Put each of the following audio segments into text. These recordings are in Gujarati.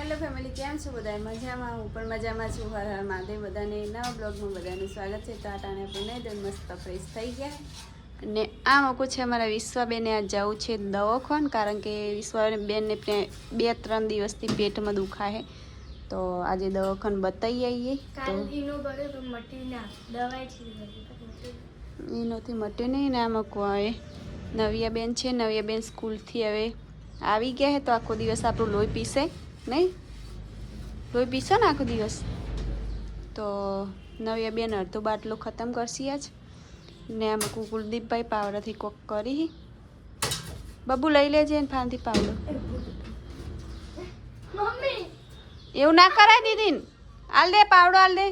હેલો ફેમિલી, કેમ છો બધા? મજામાં? હું પણ મજામાં છું. હર હર મહાદેવ. બધાને નવા બ્લોગમાં બધાનું સ્વાગત છે. તો આટાને આપણે નહીં મસ્ત ફ્રેશ થઈ ગયા. અને આ મોકું છે અમારા વિશ્વાબેને આજ જવું છે દવાખાને, કારણ કે વિશ્વાબેનને 2-3 દિવસથી પેટમાં દુખાય. તો આજે દવાખાને બતાવી આવીએ. તો એનોથી મટ્યું નહીં ને. આમાં કોઈ નવિયાબેન છે. નવિયાબેન સ્કૂલથી હવે આવી ગયા હે, તો આખો દિવસ આપણું લોહી પીશે નહીં. લોહી પીશો ને આખો દિવસ. તો નવિયાબેન અડધો બાટલો ખતમ કરશે આજ. ને આમાં કુલદીપભાઈ પાવડાથી કોક કરી. બબુ લઈ લેજે ને ફાનથી પાવડો. એવું ના કરાય દીદી. હાલ દે પાવડો, હાલ દે.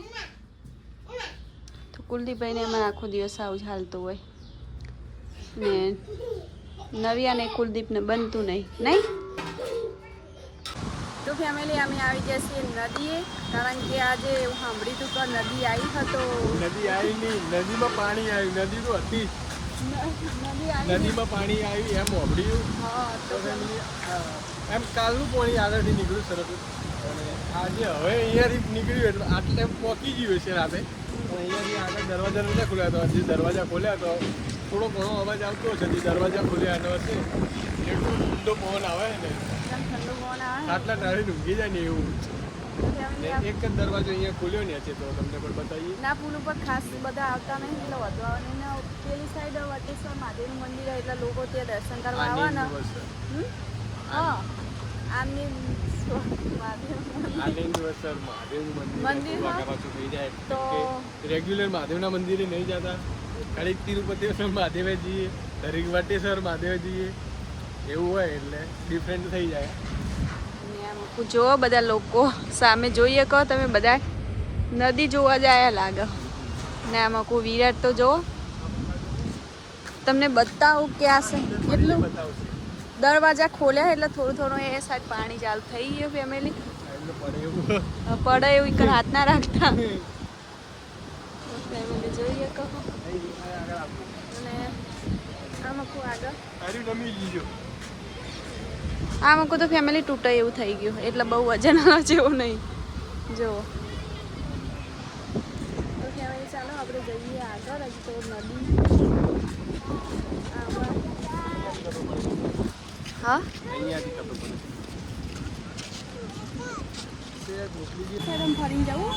તો કુલદીપભાઈને એમાં આખો દિવસ આવું જ હાલતું હોય ને. નવિયાને કુલદીપને બનતું નહીં. તો ફેમિલી અમે આવી ગયા છીએ નદીએ, કારણ કે આજે એવું સાંભળ્યું હતું કે નદી આવી હતો. નદી આવી નહીં, નદીમાં પાણી આવ્યું. નદી તો હતી, નદીમાં પાણી આવ્યું એમ સાંભળ્યું. હા, તો એમ કાલનું પાણી આગળથી નીકળ્યું સરસ. અને આજે હવે અહીંયાથી નીકળ્યું એટલે આટલે પહોંચી ગયું છે રાતે. પણ અહીંયાથી આગળ દરવાજા નહોતા ખોલ્યા. તો હજી દરવાજા ખોલ્યા તો થોડો ઘણો અવાજ આવતો હશે. હજી દરવાજા ખોલ્યા એનો હશે એટલું ઠંડો પવન આવે ને, ઠંડુ પવન આવે. આટલા ટાળી ઊંઘી જાય ને એવું. ને એક જ દરવાજો અહીંયા ખોલ્યો ને છે, તો તમને પણ બતાવીએ. ના, પુલ ઉપર ખાસ બધા આવતા નહીં, એટલે વધુ આવે નહીં. પેલી સાઈડ વટેશ્વર મહાદેવનું મંદિર હોય એટલે લોકો ત્યાં દર્શન કરવા આવે ને. હા, આમની રેગ્યુલર મહાદેવના મંદિરે નહીં જતા, ખાલી તિરુપતિ મહાદેવે જઈએ, વટેશ્વર મહાદેવે જઈએ, એવું હોય એટલે ડિફરન્ટ થઈ જાય. જો બધા લોકો સામે જોઈએ કહો તમે, બધા નદી જોવા જાય લાગે ને. આમાં કોઈ વિરાટ તો જો તમને બતાવું કે આ કેટલું દરવાજા ખોલ્યા એટલે થોડું થોડું એ સાઈડ પાણી ચાલુ થઈ ગયું. ફેમિલી પડે એવું એક હાથ ના રાખતા. ફેમિલી જોઈએ કહો. અને આમાં કોઈ આગળ આ મૂકું તો ફેમિલી તૂટે એવું થઈ ગયું, એટલે બહુ વજન જેવું નહીં. જુઓ તો ફેમિલી, ચાલો આપણે જઈએ આગળ. હજી તો નદી. હા, ફરીને જવું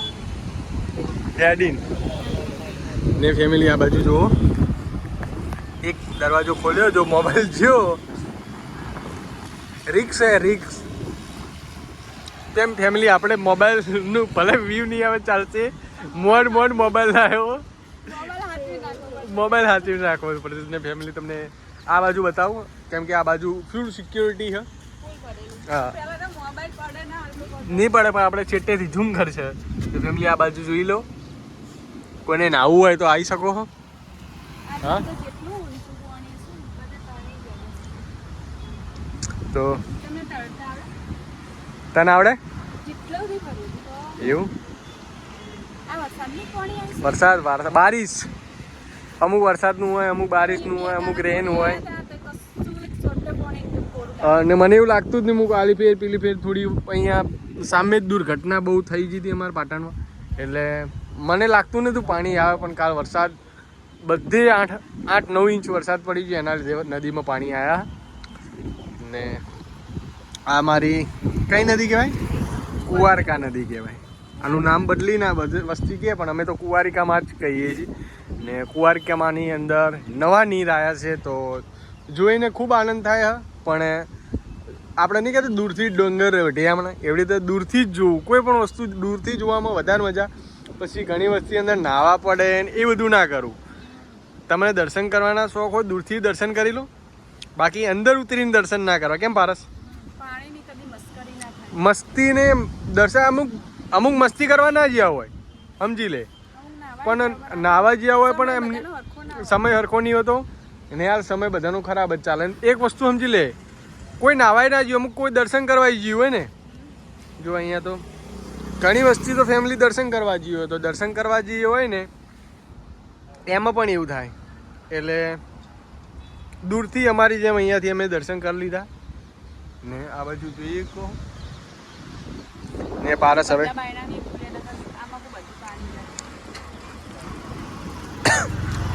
ને. ફેમિલી આ બાજુ જુઓ, એક દરવાજો ખોલ્યો, જો મોબાઈલ જ્યો રિક્સ હે રિક્સ. તેમ ફેમિલી આપણે મોબાઈલનું ભલે વ્યૂ નહીં આવે ચાલશે, મોડ મોબાઈલ લાવ્યો, મોબાઈલ હાથવી રાખવો પડશે ને. ફેમિલી તમને આ બાજુ બતાવું, કેમ કે આ બાજુ ફૂલ સિક્યોરિટી છે. હા, નહીં પડે, પણ આપણે છેટેથી ઝૂમ કરશે. તો ફેમિલી આ બાજુ જોઈ લો, કોઈને નાહવું હોય તો આવી શકો છો. હા, તો તને આવડે એવું? વરસાદ બારિશ, અમુક વરસાદનું હોય, અમુક બારિશનું હોય, અમુક રેન હોય. અને મને એવું લાગતું જ નહીં. હું આલી ફેર પેલી ફેર થોડી અહીંયા સામે જ દુર્ઘટના બહુ થઈ ગઈ હતી અમારા પાટણમાં, એટલે મને લાગતું નહોતું પાણી આવે. પણ કાલ વરસાદ બધે 8-9 ઇંચ વરસાદ પડી ગયો, એના લીધે નદીમાં પાણી આવ્યા. ને આ મારી કઈ નદી કહેવાય? કુંવારકા નદી કહેવાય. આનું નામ બદલી ના બધી વસ્તી કહે, પણ અમે તો કુંવારિકામાં જ કહીએ છીએ. ને કુંવારિકામાંની અંદર નવા નીર આવ્યા છે, તો જોઈને ખૂબ આનંદ થાય. પણ આપણે નહીં કહેતા દૂરથી ડોંગર વઢિયામણા, એવી રીતે દૂરથી જ જોવું. કોઈ પણ વસ્તુ દૂરથી જોવામાં વધારે મજા. પછી ઘણી વસ્તી અંદર નાહવા પડે ને એ બધું ના કરવું. તમને દર્શન કરવાના શોખ હોય, દૂરથી દર્શન કરી લો. બાકી અંદર ઉતરીને દર્શન ના કરવા. કેમ પારસ? મસ્તીને દર્શન અમુક મસ્તી કરવા ના જ્યાં હોય, સમજી લે. પણ નાહવા જ્યાં હોય પણ એમ સમય હરખો નહીં હોતો ને યાર. સમય બધાનો ખરાબ જ ચાલે. એક વસ્તુ સમજી લે, કોઈ નાહવાય ના જ્યું, અમુક કોઈ દર્શન કરવા જ્યું હોય ને. જો અહીંયા તો ઘણી વસ્તી તો ફેમિલી દર્શન કરવા જઈએ હોય, તો દર્શન કરવા જઈએ હોય ને એમાં પણ એવું થાય. એટલે દૂરથી અમારી જેમ અહીંયાથી અમે દર્શન કરી લીધા ને. આ બાજુ જોઈએ કહો ને પારસ હવે બધા બાયણાની ખુલે નકર આમાં કોઈ બધું પાણી જાય.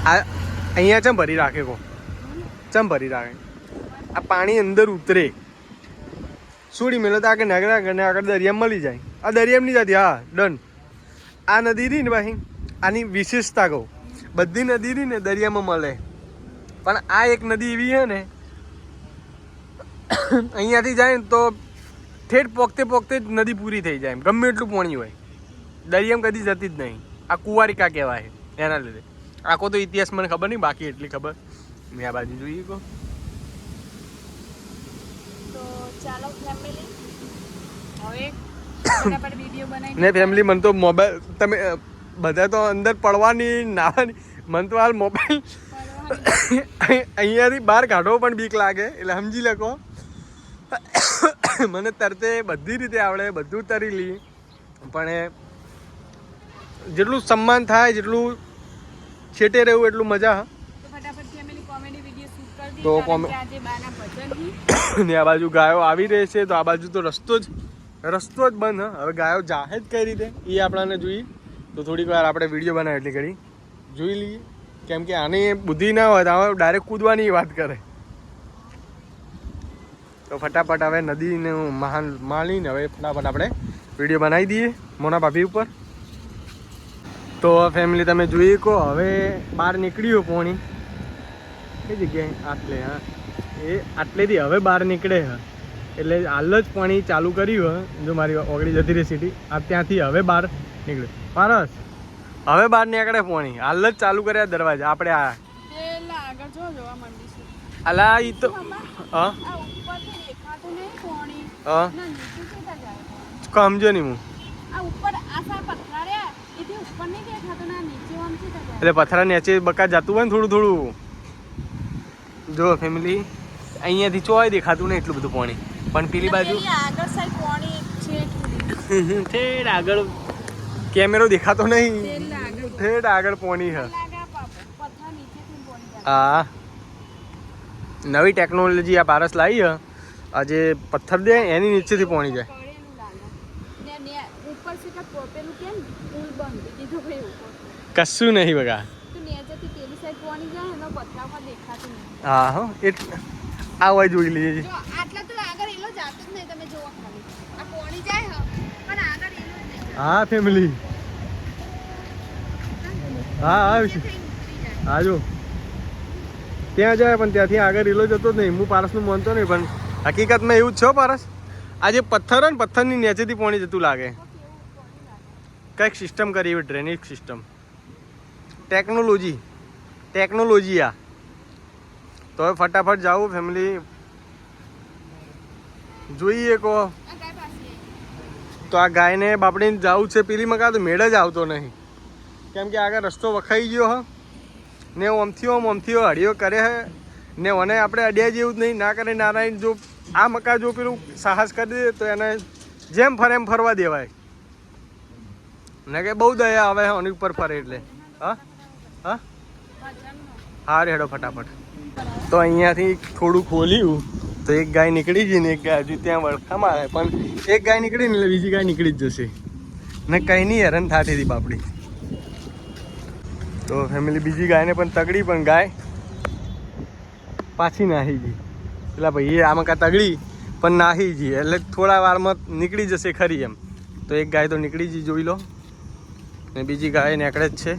આ અહીંયા ચમ ભરી રાખે કો ચમ ભરી રાખે આ પાણી અંદર ઉતરે સુડી મેલો તો આગળ નગરા ને આગળ દરિયામાં મળી જાય આ દરિયામાં નહીં જતી હા ડન આ નદી રહી ને ભાઈ આની વિશેષતા કહું બધી નદી રહી ને દરિયામાં મળે પણ આ એક નદી એવી છે ને અહીંયાથી જાય ને તો ઠેઠ પોકતે પોકતે જ નદી પૂરી થઈ જાય ગમે એટલું પાણી હોય દરિયામાં કદી જતી જ નહીં આ કુંવારિકા કહેવાય એના લીધે આખો તો ઇતિહાસ મને ખબર નહીં બાકી એટલી ખબર મેં આ બાજુ જોઈએ કહો તો ચાલો ફેમિલી હવે ફટાફટ વિડીયો બનાવી ને ફેમિલી મને તો મોબાઈલ તમે બધા તો અંદર પડવાની નાવાની મને તો હાલ મોબાઈલ અહીંયાથી બહાર કાઢવો પણ બીક લાગે એટલે સમજી લે કહો મને તરતે બધી રીતે આવડે બધું તરી લી પણ જેટલું સન્માન થાય જેટલું છેટે રહેવું એટલું મજા તો ફટાફટ ફેમિલી કોમેડી વિડીયો શૂટ કરી તો દીધી કારણ કે આજે બાના ભજન ને આ બાજુ ગાયો આવી રહી છે તો આ બાજુ તો રસ્તો જ બંધ હવે ગાયો જાહે જ કઈ રીતે એ આપણાને જોઈએ તો થોડીક વાર આપણે વિડીયો બનાવે એટલી ઘડી જોઈ લઈએ કેમ કે આની બુદ્ધિ ના હોય તો હવે ડાયરેક્ટ કૂદવાની વાત કરે તો ફટાફટ હવે નદીને મહાન માણીને હવે ફટાફટ આપણે વિડીયો બનાવી દઈએ મોના ભાભી ઉપર તો ફેમિલી તમે જોઈ કહો હવે બહાર નીકળ્યું પોણી કઈ જગ્યાએ આટલે હા એ આટલેથી હવે બહાર નીકળે હ એટલે હાલ જ પાણી ચાલુ કર્યું હ જો મારી ઓગળી જતી રહી સીટી આ ત્યાંથી હવે બહાર નીકળે પારસ હવે બહાર નીકળે પાણી હાલ જ ચાલુ કર્યા દરવાજા આપણે આ પેલા આગળ જોવા માંડીશું અલા ઈ તો હા આ ઉપરથી દેખાતું નહીં પાણી હા ના નીચે કેતા જાય સમજો નહીં હું આ ઉપર આ સા પથરા રે એથી ઉપર નહીં દેખાતું ના નીચે આમથી જાય એટલે પથરા નીચે બકા જતું હોય ને થોડું થોડું જો ફેમિલી અહીંયાથી ચોય દેખાતું નહીં એટલું બધું પાણી પણ પેલી બાજુ આગળ સાઈડ પાણી છે ઠેઠ આગળ કેમેરો દેખાતો નહીં પેલા આગળ ઠેઠ આગળ પાણી હ લાગા પથરા નીચેથી પાણી જાય હા નવી ટેકનોલોજી આ પારસ લાવી હ આજે પથ્થર દે એની નીચેથી પાણી જાય કળેલું લાગે ને ઉપર છે કે પેલું કેમ પુલ બંધ દીધો ભાઈ ઉપર કશું નહીં બગા તો નીચેથી પેલી સાઈડ પાણી જાય એનો પથરા પર દેખાતું નહીં હા હો એટલે આ હોય જોઈ લઈએ જો આટલા તો આગળ એલો જાતો જ નહીં તમે જોવા ખાલી આ પાણી જાય હ પણ આગળ એલો જ નહીં હા ફેમિલી હા હા હા જો ત્યાં જાય પણ ત્યાંથી આગળ રીલો જતો જ નહીં હું પારસનું માનતો નહીં પણ હકીકતમાં એવું જ છે પારસ આ જે પથ્થર હોય ને પથ્થરની નીચેથી પાણી જતું લાગે કંઈક સિસ્ટમ કરી એવી ડ્રેનેજ સિસ્ટમ ટેકનોલોજી આ તો હવે ફટાફટ જાઓ ફેમિલી જોઈએ કહો આ ગાય પાસે તો આ ગાયને બાપડીને જવું છે પેલી મકા તો મેળ જ આવતો નહીં કેમ કે આગળ રસ્તો વખાઈ ગયો હ ને ઓમથીઓ હળીઓ કરે હે ને મને આપણે અડ્યા જેવું જ નહીં ના કરે નારાયણ જો આ મકા જો પેલું સાહસ કરી દે તો એને જેમ ફરે એમ ફરવા દેવાય ને કે બહુ દયા આવે આની ઉપર ફરે એટલે હા હા હા રેડો ફટાફટ તો અહીંયાથી થોડું ખોલ્યું તો એક ગાય નીકળી ગઈ ને એક ગાય હજુ ત્યાં વળખા મારે પણ એક ગાય નીકળી ને એટલે બીજી ગાય નીકળી જ જશે ને કંઈ નહીં હેરાન થાતી હતી બાપડી તો ફેમિલી બીજી ગાયને પણ તગડી પણ ગાય પાછી નાહી ગઈ એટલે ભાઈ આમાં કાં તગડી પણ નાહી ગઈ એટલે થોડા વારમાં નીકળી જશે ખરી એમ તો એક ગાય તો નીકળી ગઈ જોઈ લો ને બીજી ગાય નીકળે જ છે